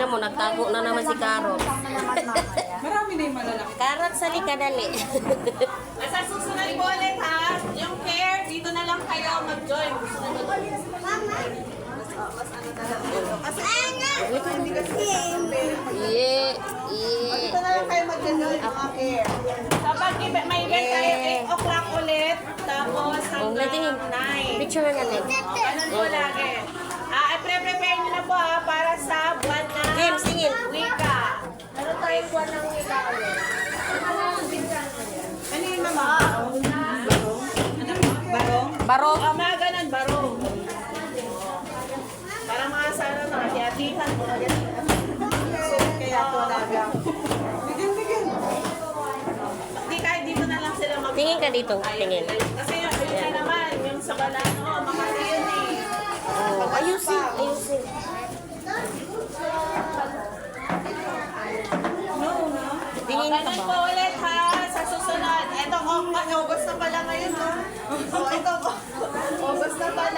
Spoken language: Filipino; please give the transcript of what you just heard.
Tingnan mo, nagtago na naman si Carol. Marami na yung malalaki. Carrot, sali ka dali. Sa susunod po ulit ha, yung care, dito na lang kayo mag-join. Dito na lang kayo mag-join mga care. Kapag may event tayo 8 o'clock ulit, tapos hanggang 9. Picture nga natin. Ganun po lagi. I-prepare nyo na po ha, para sa buwan na James, tingin. wika. Ano tayo buwan ng wika ulit? Ano yung mama? Barong? Barong. Mga ganun, barong. Para mga sana na, hati-hatihan mo. Kaya ito lang. Bigyan. Hindi kahit dito na lang sila mag- Tingin ka dito. Tingin. Kasi yun na naman, yung sa balano, makati yun eh. Oh, ayusin. Ayusin. Tingin ka Ganun ba? po ulit ha, sa susunod. Ito, August na pala ngayon ha. Ito, August na pala.